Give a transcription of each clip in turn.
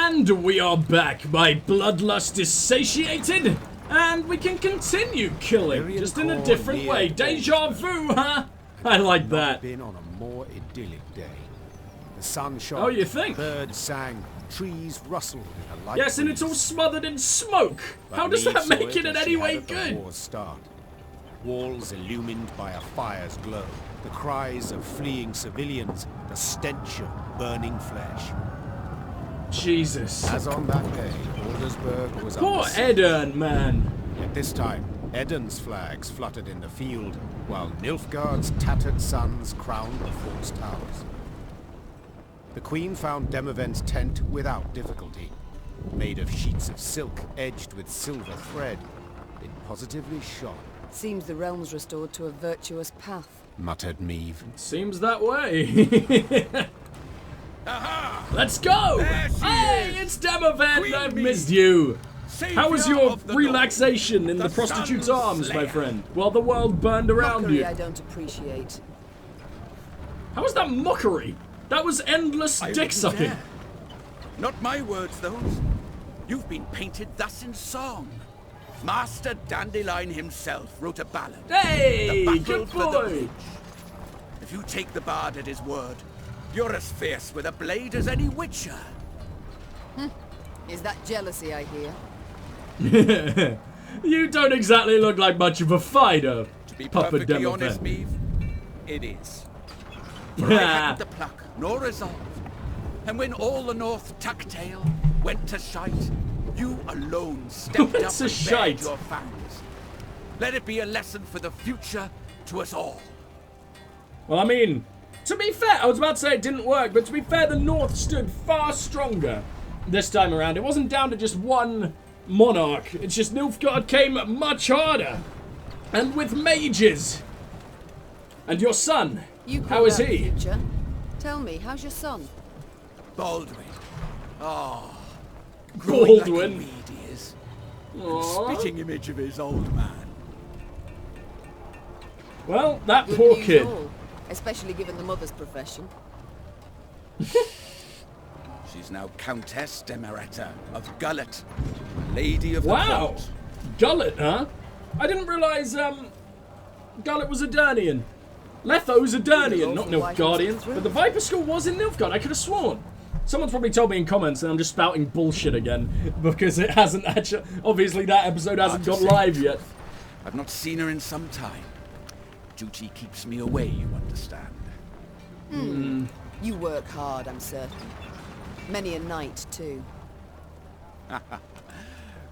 And we are back. My bloodlust is satiated, and we can continue killing, just in a different way. Deja vu, huh? I like that. Been on a more idyllic day. The sun shone. Oh, you think? Birds sang. Trees rustled in a light Yes, and it's all breeze. smothered in smoke. But How does Meve that saw make it in as any she way had at the good? war's start. Walls illumined by a fire's glow. The cries of fleeing civilians. The stench of burning flesh. Jesus. As on that day, Aldersburg was Poor under siege. Edirn, man. Yet this time, Eden's flags fluttered in the field, while Nilfgaard's tattered sons crowned the fort's towers. The Queen found Demavend's tent without difficulty. Made of sheets of silk edged with silver thread, it positively shone. Seems the realm's restored to a virtuous path. Muttered Meve. Seems that way. Aha! Let's go! There she Hey, is! it's Demavend. Queen I've Meve, missed you. How was Savior your of the relaxation North, in the prostitute's Sun arms, my Slayer. friend, while the world burned around Mockery you? I don't appreciate. How was that mockery? That was endless I dick wouldn't sucking. dare. Not my words, those. You've been painted thus in song. Master Dandelion himself wrote a ballad. Hey, The battle good for the boy. bridge. If you take the bard at his word, you're as fierce with a blade as any witcher. Is that jealousy I hear? You don't exactly look like much of a fighter, To be Papa perfectly honest, Demavend. Meve, it is. For I hadn't the pluck nor resolve. And when all the North tucked tail went to shite, you alone stepped Went up to and shite. bared your fangs. Let it be a lesson for the future to us all. Well, I mean, to be fair, I was about to say it didn't work, but to be fair, the North stood far stronger this time around. It wasn't down to just one monarch. It's just Nilfgaard came much harder. And with mages. And your son, You how is called out he? the future. Tell me, how's your son? Baldwin. Oh, growing like a Baldwin. weed he is. Aw. Spitting image of his old man. Well, that Good poor news kid. all, especially given the mother's profession. She's now Countess Demeretta of Gullet, Lady of the Wow. Court. Gullet, huh? I didn't realise, Gullet was Edirnian. Letho's Edirnian, not Awful white horse Nilfgaardian. to thrill. But the Viper School was in Nilfgaard, I could have sworn. Someone's probably told me in comments and I'm just spouting bullshit again. Because it hasn't actually, obviously that episode hasn't Hard gone to say. live yet. I've not seen her in some time. Duty keeps me away, you understand. You work hard, I'm certain. Many a night, too.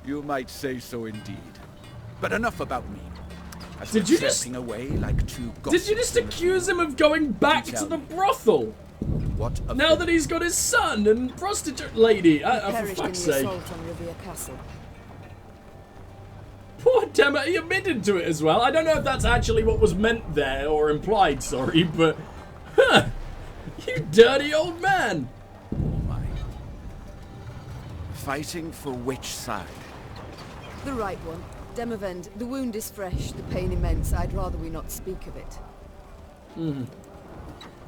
You might say so indeed. But enough about me. As Did we're you just- chirping away like two Did you just accuse him of going back Do to tell the me. brothel? What a Now that he's got his son and prostitute lady? For Perished in fuck's the sake. assault on Rivia Castle. Poor Dema, he admitted to it as well. I don't know if that's actually what was meant there, or implied, sorry, but... Huh! You dirty old man! Oh my. Fighting for which side? The right one. Demavend, the wound is fresh, the pain immense. I'd rather we not speak of it.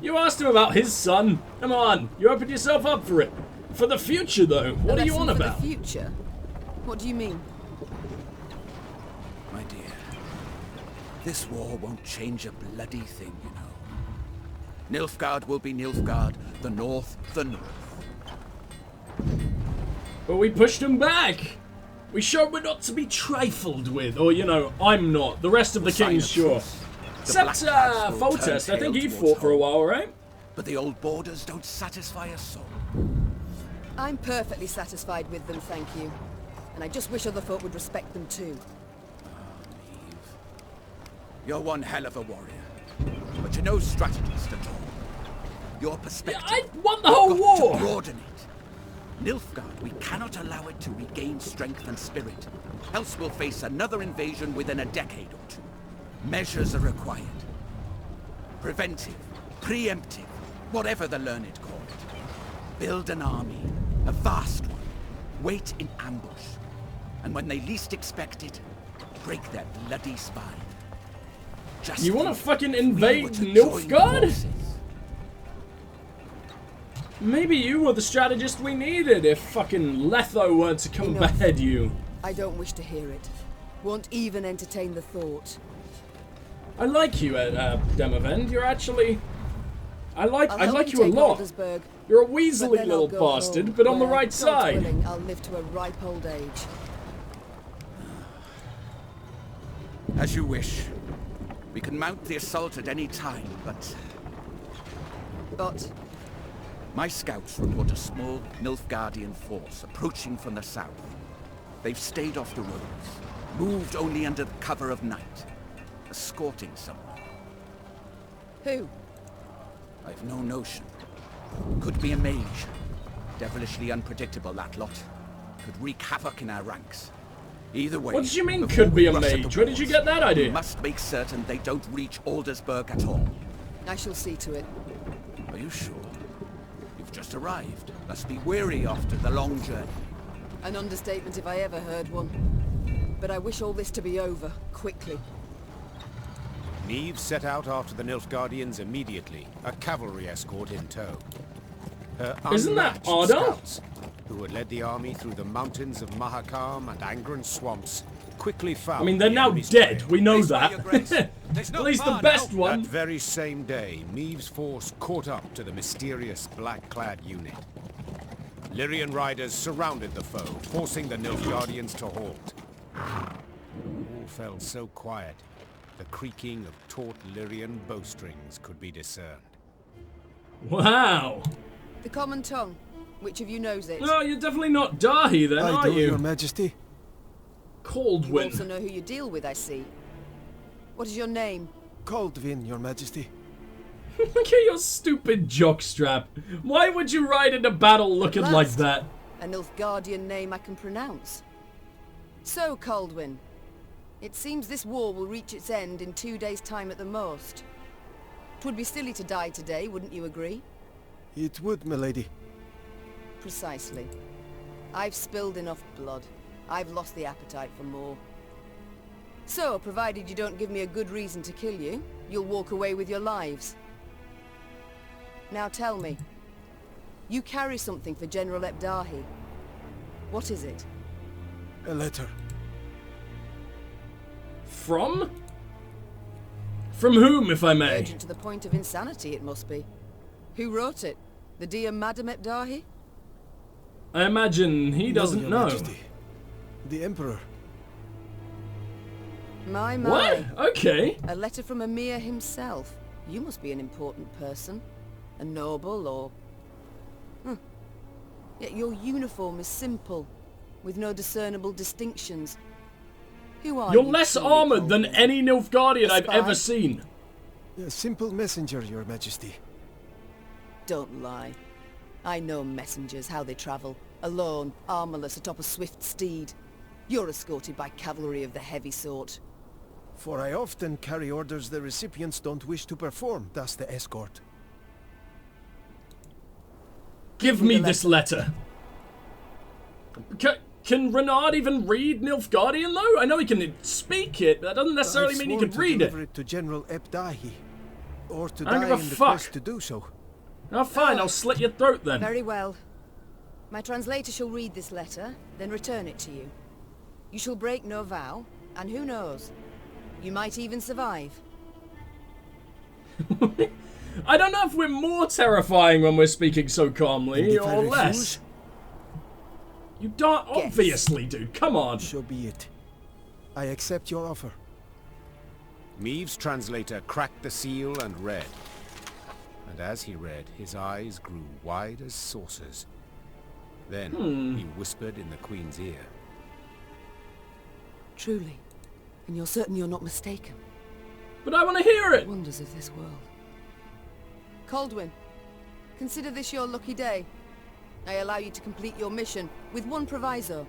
You asked him about his son. Come on, you opened yourself up for it. For the future, though, what A are you lesson on for about? the future? What do you mean? My dear, this war won't change a bloody thing, you know. Nilfgaard will be Nilfgaard, the North, the North. But we pushed him back. We showed we're not to be trifled with. Or, you know, I'm not. The rest of the Sign kings, of sure. truce. The Except, Black Lads will turn Foltest. I think tail he towards fought for a home. while, right? But the old borders don't satisfy us soul. I'm perfectly satisfied with them, thank you. And I just wish other folk would respect them too. You're one hell of a warrior, but you're no strategist at all. Your perspective. I won the whole You've got war. to broaden it. Nilfgaard, we cannot allow it to regain strength and spirit, else we'll face another invasion within a decade or two. Measures are required. Preventive, preemptive, whatever the learned call it. Build an army, a vast one. Wait in ambush. And when they least expect it, break their bloody spine. You want to fucking we invade were to join Nilfgaard? forces. Maybe you were the strategist we needed if fucking Letho weren't to come Enough. behead you. I don't wish to hear it. Won't even entertain the thought. I like you, Demavend. You're actually... I like help you a take lot. Aldersburg, You're a but weaselly then little I'll go bastard, home, but on the where, right God side. willing, I'll live to a ripe old age. As you wish. We can mount the assault at any time, but... But My scouts report a small Nilfgaardian force approaching from the south. They've stayed off the roads, moved only under the cover of night, escorting someone. who? I've no notion. Could be a mage. Devilishly unpredictable, that lot. Could wreak havoc in our ranks. Either way... What did you mean, before could be a we rush at the mage? Where did you walls, get that we idea? must make certain they don't reach Aldersburg at all. I shall see to it. Are you sure? You've just arrived. Must be weary after the long journey. An understatement if I ever heard one. But I wish all this to be over, quickly. Meve set out after the Nilfgaardians immediately, a cavalry escort in tow. Her Isn't that unmatched Arda? scouts, who had led the army through the mountains of Mahakam and Angren swamps, quickly found I mean, they're the now enemy's dead. trail. We know Please, by that. your grace. There's no At least the far best now. one. That very same day, Meve's force caught up to the mysterious black-clad unit. Lyrian riders surrounded the foe, forcing the Nilfgaardians to halt. All fell so quiet, the creaking of taut Lyrian bowstrings could be discerned. Wow. The common tongue. Which of you knows it? No, you're definitely not Dahi then, I are do, you? Your Majesty. You Caldwin. also know who you deal with, I see. What is your name? Caldwin, Your Majesty. Look at your stupid jockstrap. Why would you ride into battle looking like Last. that? A Nilfgaardian name I can pronounce. So, Caldwin, it seems this war will reach its end in 2 days' time at the most. 'Twould be silly to die today, wouldn't you agree? It would, milady. Precisely. I've spilled enough blood. I've lost the appetite for more. So, provided you don't give me a good reason to kill you, you'll walk away with your lives. Now tell me. You carry something for General Ebdahi. What is it? A letter. From? From whom, if I may? Urgent to the point of insanity, it must be. Who wrote it? The dear Madam Ebdahi? I imagine he doesn't Your know. Majesty. The Emperor. My. What? Okay. A letter from Emir himself. You must be an important person. A noble or... Yet your uniform is simple, with no discernible distinctions. Who are You're you less truly, armored than Caldwin? any Nilfgaardian A I've spy? ever seen. A simple messenger, Your Majesty. Don't lie. I know messengers, how they travel. Alone, armorless, atop a swift steed. You're escorted by cavalry of the heavy sort. For I often carry orders the recipients don't wish to perform, thus the escort. Give me this letter. Can Renard even read Nilfgaardian, though? I know he can speak it, but that doesn't necessarily I've mean he sworn can to read it. deliver it to General Ebdahi, or to I don't die give a in the fuck. quest to do so. Oh, fine, I'll slit your throat then. Very well. My translator shall read this letter, then return it to you. You shall break no vow, and who knows? You might even survive. I don't know if we're more terrifying when we're speaking so And calmly, if I or less. refuse, You don't Guess. obviously do. Come on. so be it. I accept your offer. Meve's translator cracked the seal and read. And as he read, his eyes grew wide as saucers. Then he whispered in the Queen's ear. Truly. And you're certain you're not mistaken. But I want to hear it. Wonders of this world. Caldwin, consider this your lucky day. I allow you to complete your mission, with one proviso.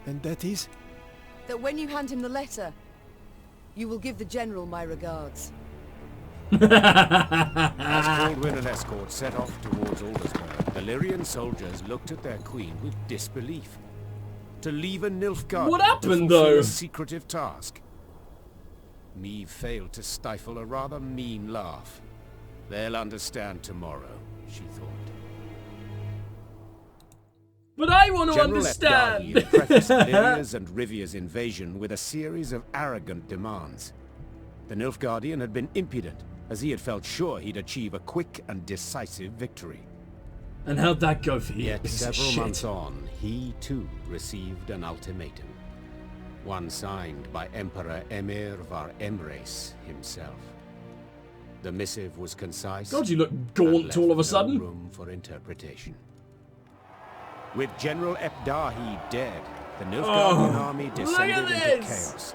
And that is? That when you hand him the letter, you will give the General my regards. As Caldwin and escort set off towards Aldersburg, the Lyrian soldiers looked at their queen with disbelief. To leave a Nilfgaard What to happened, fulfill though? a secretive task. Meve failed to stifle a rather mean laugh. They'll understand tomorrow, she thought. But I want to General understand. Epdari prefaced Lyria's and Rivia's invasion with a series of arrogant demands. The Nilfgaardian had been impudent, as he had felt sure he'd achieve a quick and decisive victory. And how'd that go for you? Yet several months on, he too received an ultimatum. One signed by Emperor Emir var Emreis himself. The missive was concise. God, you look gaunt all of a sudden. No room for interpretation. With General Epdahi dead, the Nilfgaardian army descended into chaos.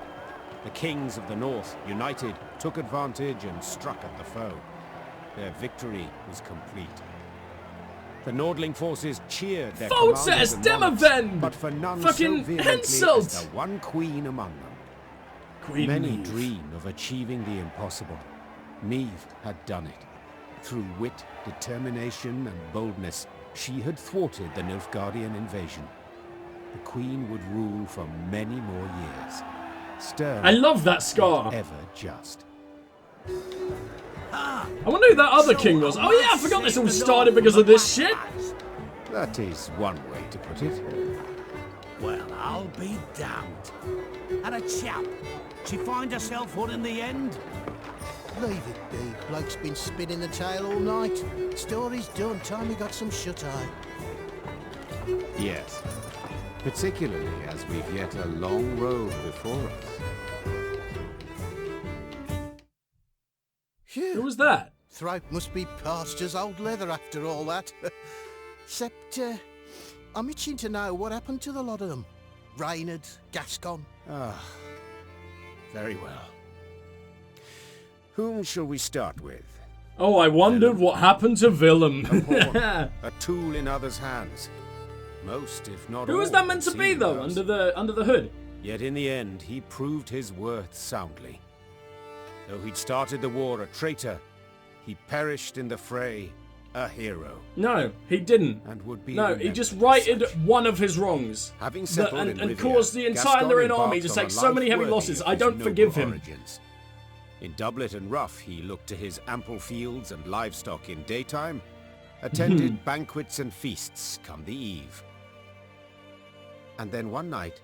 The kings of the north, united, took advantage and struck at the foe. Their victory was complete. The Nordling forces cheered their commanders and monarchs, but for none so vehemently as the one queen among them. Queen Many Meve. dream of achieving the impossible. Meve had done it. Through wit, determination, and boldness, she had thwarted the Nilfgaardian invasion. The queen would rule for many more years. Stern, I love that scar. ever just. I wonder who that other king was. Oh yeah, I forgot this all started because of this shit. That is one way to put it. Well, I'll be damned. And a chap. She find herself one in the end? Leave it be. Bloke's been spinning the tale all night. Story's done. Time we got some shut-eye. Yes. Particularly as we've yet a long road before us. Who was that? Throat must be parched as old leather after all that. Except, I'm itching to know what happened to the lot of them. Reynard, Gascon. Ah, very well. Whom shall we start with? Oh, I wondered what happened to Willem. A pawn, a tool in others' hands. Most, if not all, Who was that meant to had be seen though, worse. under the hood? Yet in the end, he proved his worth soundly. Though he'd started the war a traitor, he perished in the fray, a hero. No, he didn't. And would be No, he remembered just as righted such. one of his wrongs. Having settled and in Rivia, caused the entire Gaston Lyrian army to embarked take on a so many life heavy worthy losses. of I his don't noble forgive him. origins. In doublet and ruff, he looked to his ample fields and livestock in daytime, attended banquets and feasts come the eve. And then one night,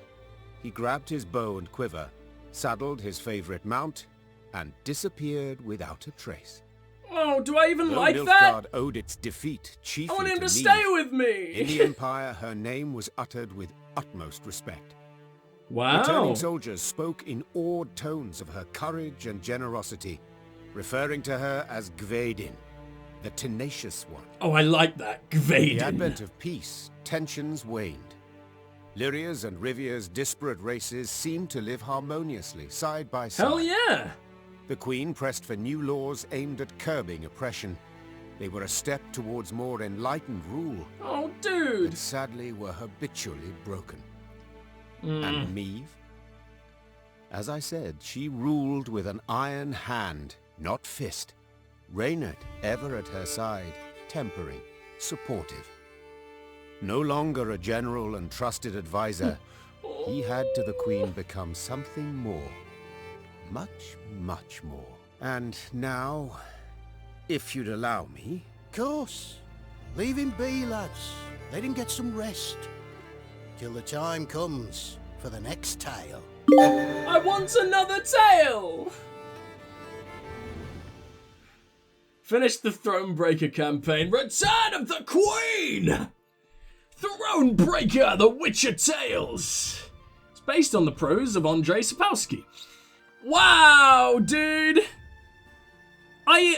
he grabbed his bow and quiver, saddled his favorite mount, and disappeared without a trace. Oh, do I even Though like Nilfgaard that? owed its defeat chiefly I want him to Meve, stay with me. in the Empire, her name was uttered with utmost respect. Wow. Returning soldiers spoke in awed tones of her courage and generosity, referring to her as Gvedin, the tenacious one. Oh, I like that. With the Gvedin. advent of peace, tensions waned. Lyria's and Rivia's disparate races seemed to live harmoniously, side by side. Hell yeah. The Queen pressed for new laws aimed at curbing oppression. They were a step towards more enlightened rule, Oh, dude. but sadly were habitually broken. And Meve? As I said, she ruled with an iron hand, not fist. Reynard ever at her side, tempering, supportive. No longer a general and trusted advisor, he had to the Queen become something more. Much, much more. And now, if you'd allow me... Course. Leave him be, lads. Let him get some rest. Till the time comes for the next tale. I want another tale. Finish the Thronebreaker campaign. Return of the Queen. Thronebreaker, The Witcher Tales. It's based on the prose of Andrzej Sapkowski. Wow, dude. I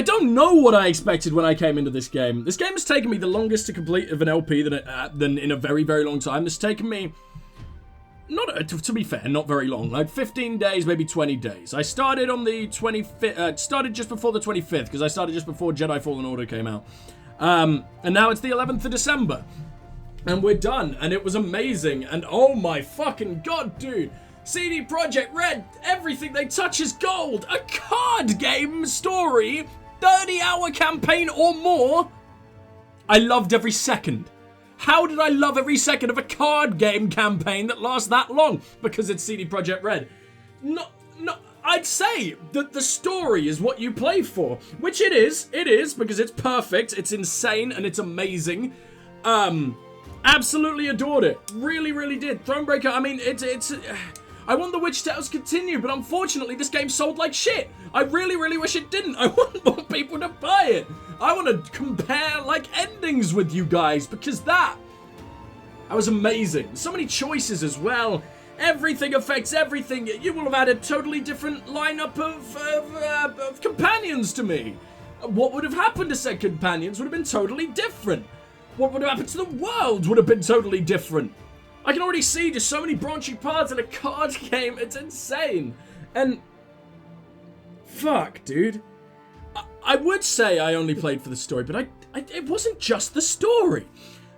don't know what I expected when I came into this game. This game has taken me the longest to complete of an LP than in a very, very long time. This has taken me, to be fair, not very long. Like 15 days, maybe 20 days. I started on the 25th, started just before the 25th, because I started just before Jedi Fallen Order came out. And now it's the 11th of December. And we're done. And it was amazing. And oh my fucking god, dude. CDProjektRed, everything they touch is gold. A card game story, 30-hour campaign or more. I loved every second. How did I love every second of a card game campaign that lasts that long? Because it's CDProjektRed. No, I'd say that the story is what you play for, which it is because it's perfect, it's insane, and it's amazing. Absolutely adored it. Really, really did. Thronebreaker, I mean, it's I want The Witcher Tales to continue, but unfortunately this game sold like shit. I really, really wish it didn't. I want more people to buy it. I want to compare, like, endings with you guys, because that was amazing. So many choices as well. Everything affects everything. You will have had a totally different lineup of companions to me. What would have happened to said companions would have been totally different. What would have happened to the world would have been totally different. I can already see just so many branching paths in a card game. It's insane. And fuck, dude. I would say I only played for the story, but it wasn't just the story.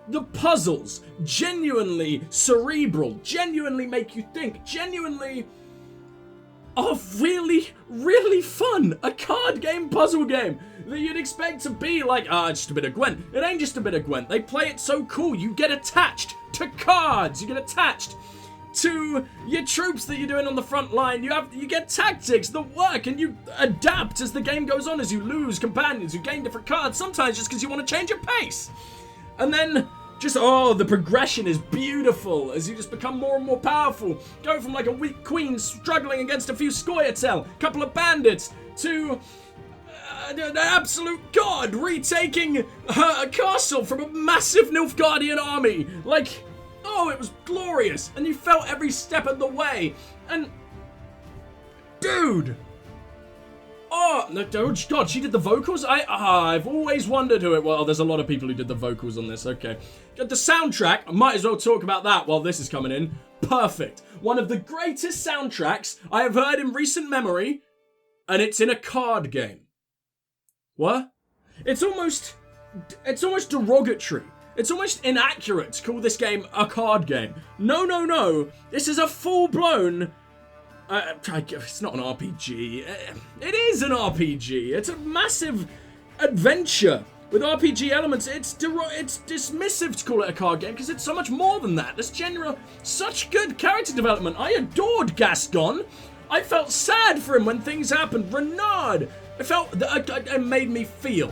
The puzzles, genuinely cerebral, genuinely make you think, genuinely are really, really fun. A card game, puzzle game that you'd expect to be like, it's just a bit of Gwent. It ain't just a bit of Gwent. They play it so cool. You get attached to cards. You get attached to your troops that you're doing on the front line. You get tactics that work, and you adapt as the game goes on, as you lose companions, you gain different cards, sometimes just because you want to change your pace. And then just, the progression is beautiful as you just become more and more powerful. Go from like a weak queen struggling against a few Storyteller, a couple of bandits, to an absolute god retaking a castle from a massive Nilfgaardian army. Like, it was glorious. And you felt every step of the way. And, dude. Oh, no, God, she did the vocals? I've always wondered who it was. Oh, there's a lot of people who did the vocals on this, okay. The soundtrack, I might as well talk about that while this is coming in. Perfect. One of the greatest soundtracks I have heard in recent memory, and it's in a card game. What? It's almost derogatory. It's almost inaccurate to call this game a card game. No. This is a full-blown... it's not an RPG. It is an RPG. It's a massive adventure with RPG elements. It's dismissive to call it a card game because it's so much more than that. There's such good character development. I adored Gaston. I felt sad for him when things happened. Renard. I felt that it made me feel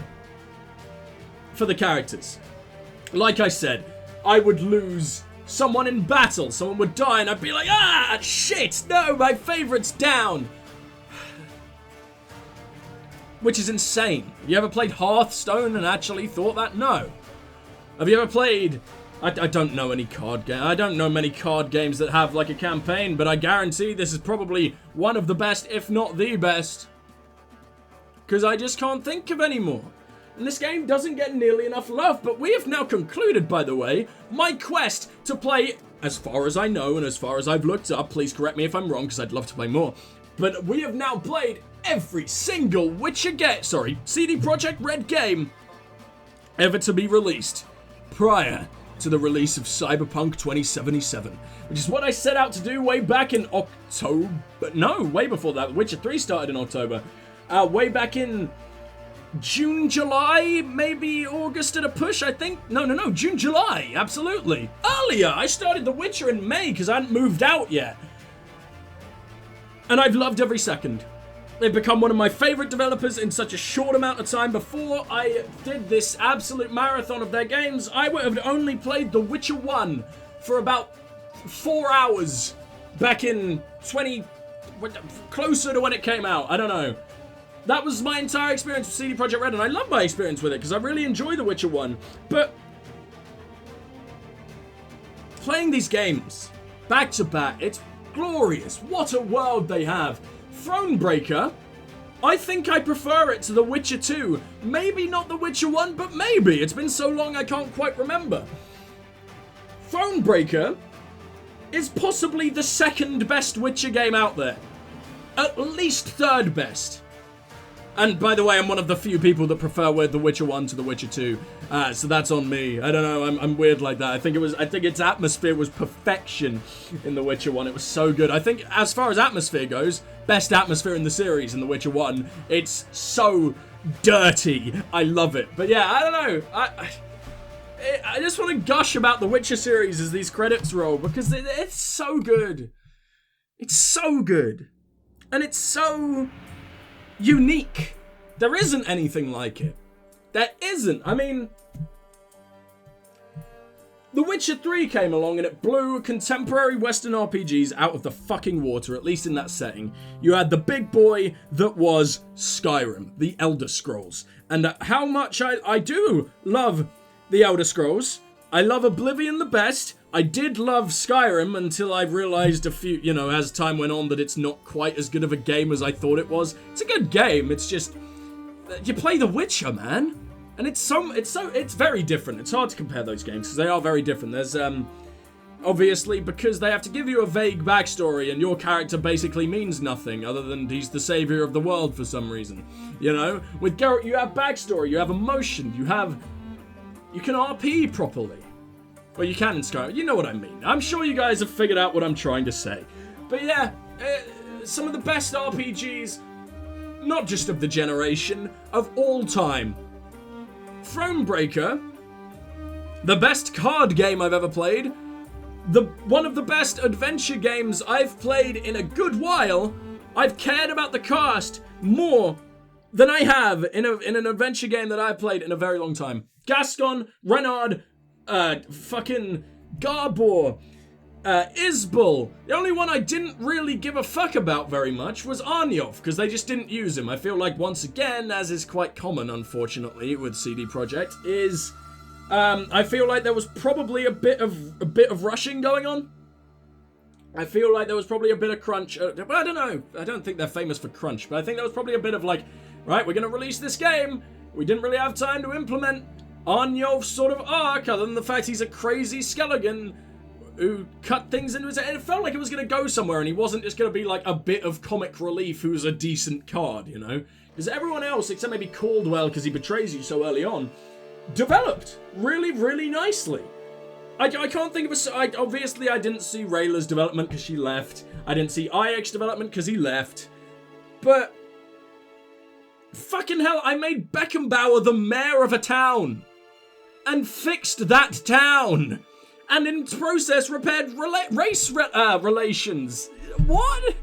for the characters. Like I said, I would lose someone in battle, someone would die, and I'd be like, shit, no, my favourite's down. Which is insane. Have you ever played Hearthstone and actually thought that? No. Have you ever played... I don't know any card game. I don't know many card games that have, like, a campaign, but I guarantee this is probably one of the best, if not the best. Because I just can't think of any more. And this game doesn't get nearly enough love, but we have now concluded, by the way, my quest to play, as far as I know and as far as I've looked up, please correct me if I'm wrong, because I'd love to play more, but we have now played every single CDProjektRed game ever to be released prior to the release of Cyberpunk 2077, which is what I set out to do way back in October, no, way before that. Witcher 3 started in October, way back in June, July, maybe August at a push, I think. No, June, July, absolutely. Earlier, I started The Witcher in May because I hadn't moved out yet. And I've loved every second. They've become one of my favorite developers in such a short amount of time. Before I did this absolute marathon of their games, I would have only played The Witcher 1 for about 4 hours back in closer to when it came out. I don't know. That was my entire experience with CDProjektRed, and I love my experience with it, because I really enjoy The Witcher 1. But playing these games back to back, it's glorious. What a world they have. Thronebreaker, I think I prefer it to The Witcher 2. Maybe not The Witcher 1, but maybe. It's been so long I can't quite remember. Thronebreaker is possibly the second best Witcher game out there. At least third best. And by the way, I'm one of the few people that prefer The Witcher 1 to The Witcher 2, so that's on me. I don't know, I'm weird like that. I think its atmosphere was perfection in The Witcher 1. It was so good. I think as far as atmosphere goes, best atmosphere in the series in The Witcher 1. It's so dirty. I love it. But yeah, I don't know. I just want to gush about the Witcher series as these credits roll, because it's so good. It's so good. And it's so unique. There isn't anything like it. There isn't. I mean, The Witcher 3 came along and it blew contemporary Western RPGs out of the fucking water, at least in that setting. You had the big boy that was Skyrim, the Elder Scrolls. And how much I do love the Elder Scrolls. I love Oblivion the best. I did love Skyrim until I realized as time went on that it's not quite as good of a game as I thought it was. It's a good game, it's just, you play The Witcher, man. And it's very different. It's hard to compare those games because they are very different. There's, obviously, because they have to give you a vague backstory and your character basically means nothing other than he's the savior of the world for some reason. You know? With Geralt, you have backstory, you have emotion, you can RP properly. Well, you can in Skyrim. You know what I mean. I'm sure you guys have figured out what I'm trying to say. But yeah, some of the best RPGs, not just of the generation, of all time. Thronebreaker, the best card game I've ever played, one of the best adventure games I've played in a good while. I've cared about the cast more than I have in an adventure game that I've played in a very long time. Gascon, Renard, fucking Garbor, Isbal. The only one I didn't really give a fuck about very much was Arnyov, because they just didn't use him. I feel like, once again, as is quite common, unfortunately, with CD Projekt, is, I feel like there was probably a bit of rushing going on. I feel like there was probably a bit of crunch, but I don't know. I don't think they're famous for crunch, but I think there was probably a bit of like, right, we're gonna release this game. We didn't really have time to implement Arnyov's sort of arc, other than the fact he's a crazy skeleton who cut things into his head. It felt like it was going to go somewhere, and he wasn't just going to be like a bit of comic relief who's a decent card, you know? Because everyone else, except maybe Caldwell, because he betrays you so early on, developed really, really nicely. I can't think of obviously, I didn't see Rayla's development because she left. I didn't see IX development because he left. But fucking hell, I made Beckenbauer the mayor of a town and fixed that town. And in process, repaired race relations. What?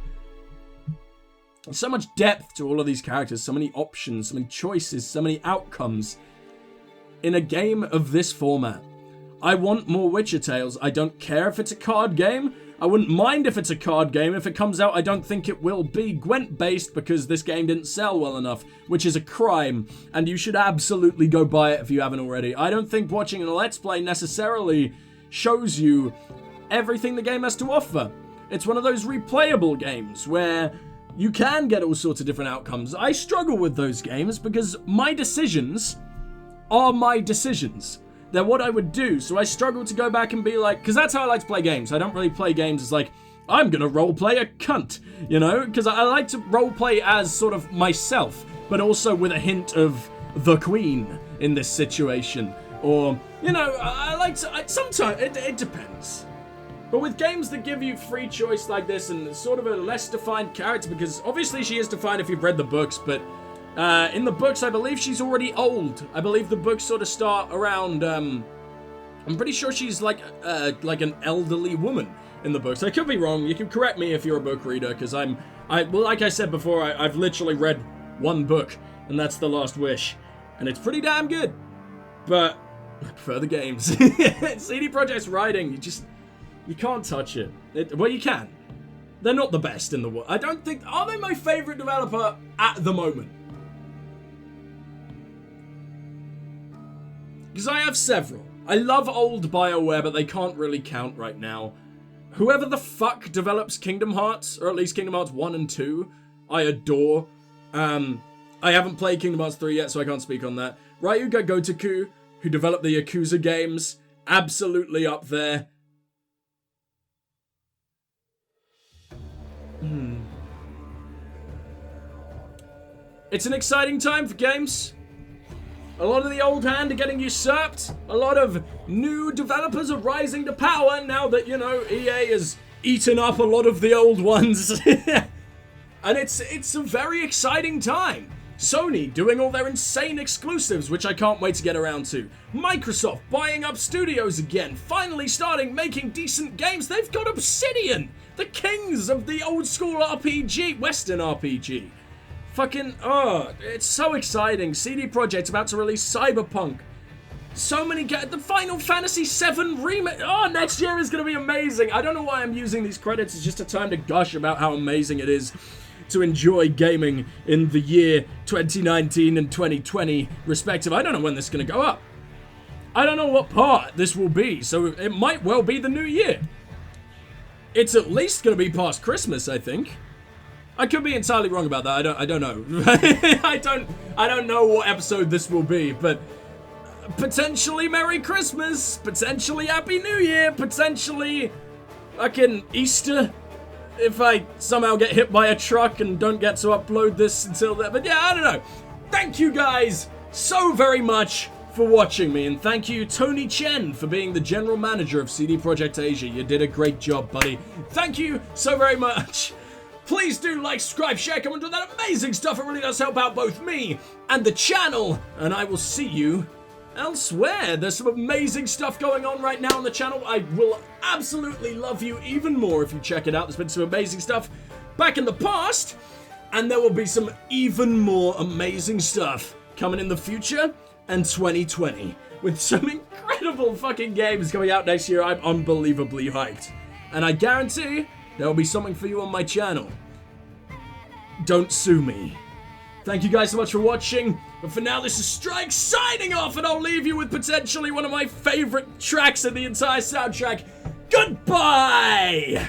So much depth to all of these characters, so many options, so many choices, so many outcomes in a game of this format. I want more Witcher Tales. I don't care if it's a card game. I wouldn't mind if it's a card game. If it comes out, I don't think it will be Gwent-based because this game didn't sell well enough, which is a crime, and you should absolutely go buy it if you haven't already. I don't think watching a Let's Play necessarily shows you everything the game has to offer. It's one of those replayable games where you can get all sorts of different outcomes. I struggle with those games because my decisions are my decisions. They're what I would do, so I struggle to go back and be like, because that's how I like to play games. I don't really play games as like, I'm gonna roleplay a cunt, you know? Because I like to roleplay as sort of myself, but also with a hint of the Queen in this situation. Or, you know, I like to, sometimes, it depends. But with games that give you free choice like this and sort of a less defined character, because obviously she is defined if you've read the books, but in the books I believe she's already old. I believe the books sort of start around, I'm pretty sure she's like an elderly woman in the books. I could be wrong, you can correct me if you're a book reader, because well, like I said before, I've literally read one book, and that's The Last Wish, and it's pretty damn good. But I prefer the games. CD Projekt's writing, you can't touch it. Well, you can. They're not the best in the world. I don't think... Are they my favorite developer at the moment? Because I have several. I love old BioWare, but they can't really count right now. Whoever the fuck develops Kingdom Hearts, or at least Kingdom Hearts 1 and 2, I adore. I haven't played Kingdom Hearts 3 yet, so I can't speak on that. Ryuga Gotoku, who developed the Yakuza games, absolutely up there. It's an exciting time for games. A lot of the old hand are getting usurped. A lot of new developers are rising to power now that, you know, EA has eaten up a lot of the old ones. And it's a very exciting time. Sony doing all their insane exclusives, which I can't wait to get around to. Microsoft buying up studios again, finally starting making decent games. They've got Obsidian, the kings of the old school RPG, Western RPG. Fucking, it's so exciting. CD Projekt's about to release Cyberpunk. So many the Final Fantasy VII remake. Oh, next year is going to be amazing. I don't know why I'm using these credits. It's just a time to gush about how amazing it is to enjoy gaming in the year 2019 and 2020 respective. I don't know when this is going to go up. I don't know what part this will be, so it might well be the new year. It's at least going to be past Christmas, I think. I could be entirely wrong about that. I don't know. I don't know what episode this will be, but potentially Merry Christmas, potentially Happy New Year, potentially fucking Easter, if I somehow get hit by a truck and don't get to upload this until then. But yeah, I don't know. Thank you guys so very much for watching me, and thank you Tony Chen for being the general manager of CD Projekt Asia. You did a great job, buddy. Thank you so very much. Please do like, subscribe, share, comment, do that amazing stuff. It really does help out both me and the channel, and I will see you elsewhere. There's some amazing stuff going on right now on the channel. I will absolutely love you even more if you check it out. There's been some amazing stuff back in the past, and there will be some even more amazing stuff coming in the future and 2020 with some incredible fucking games coming out next year. I'm unbelievably hyped, and I guarantee there will be something for you on my channel. Don't sue me. Thank you guys so much for watching, but for now this is Strike signing off, and I'll leave you with potentially one of my favorite tracks in the entire soundtrack. Goodbye!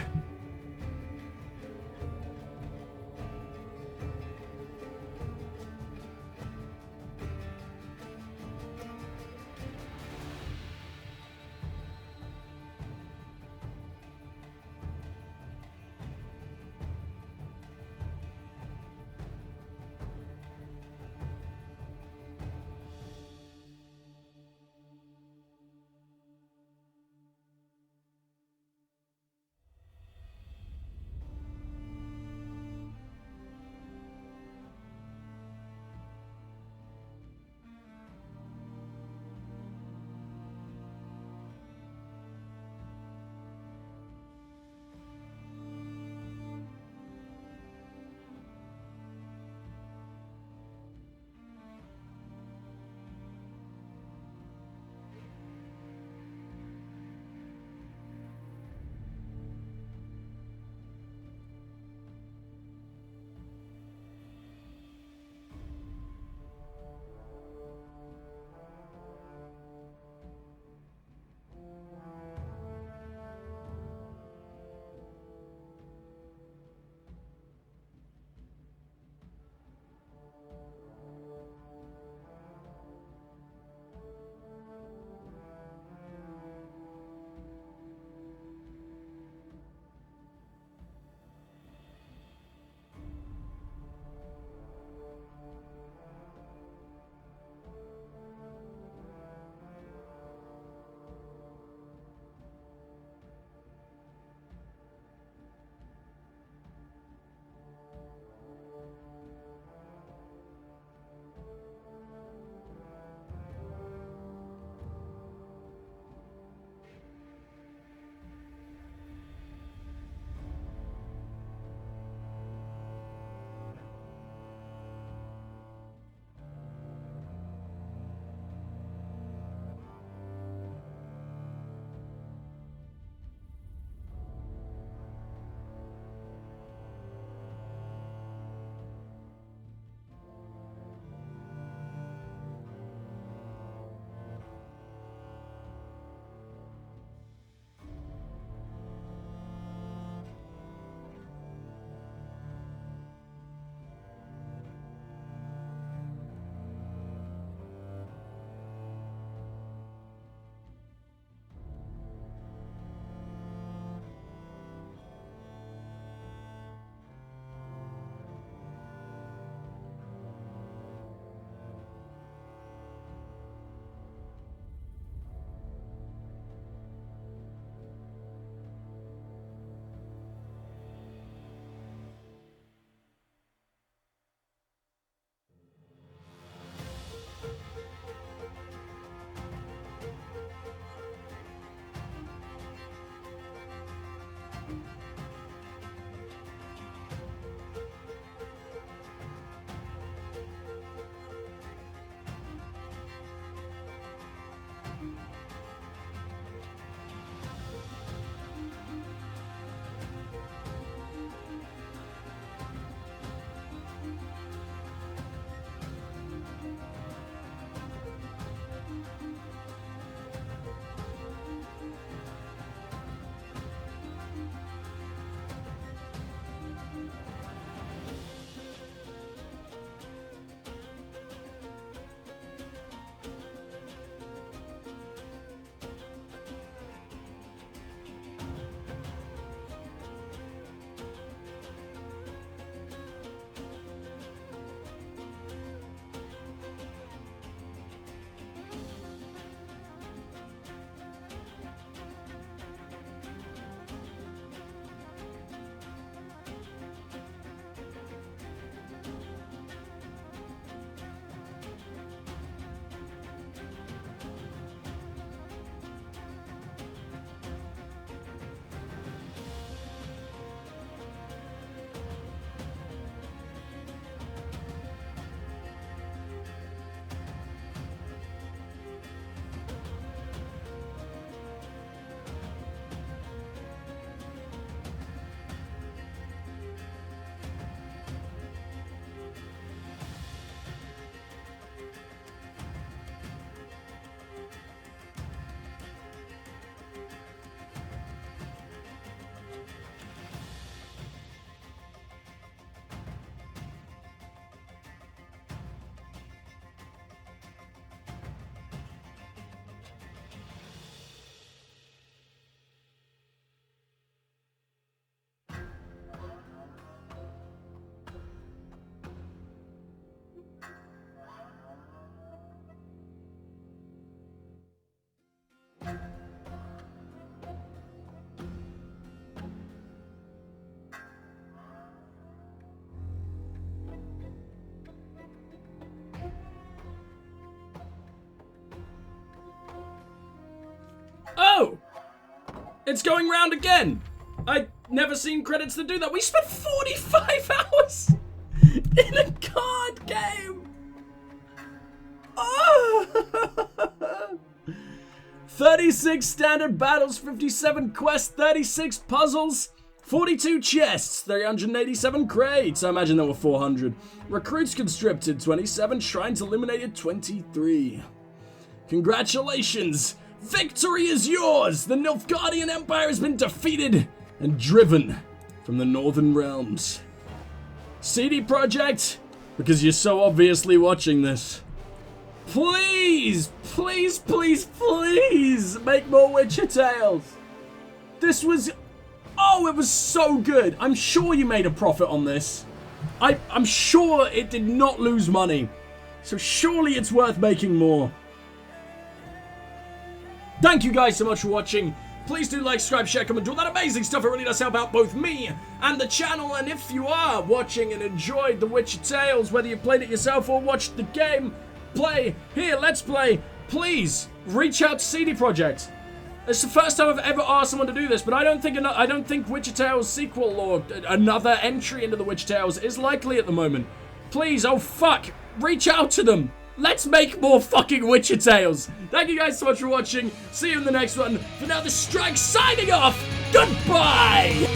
Oh! It's going round again. I'd never seen credits that do that. We spent 45 hours in a card game. Oh! 36 standard battles, 57 quests, 36 puzzles, 42 chests, 387 crates. I imagine there were 400. Recruits conscripted, 27. Shrines eliminated, 23. Congratulations! Victory is yours! The Nilfgaardian Empire has been defeated and driven from the Northern Realms. CD Projekt, because you're so obviously watching this, please, please, please, please make more Witcher Tales. This was... oh, it was so good. I'm sure you made a profit on this. I'm sure it did not lose money. So surely it's worth making more. Thank you guys so much for watching. Please do like, subscribe, share, comment, do all that amazing stuff. It really does help out both me and the channel. And if you are watching and enjoyed The Witcher Tales, whether you played it yourself or watched the game play here, let's play, please reach out to CD Projekt. It's the first time I've ever asked someone to do this, but I don't think Witcher Tales sequel or another entry into the Witcher Tales is likely at the moment. Please, oh fuck, reach out to them. Let's make more fucking Witcher Tales. Thank you guys so much for watching. See you in the next one. For now, the Strike signing off. Goodbye.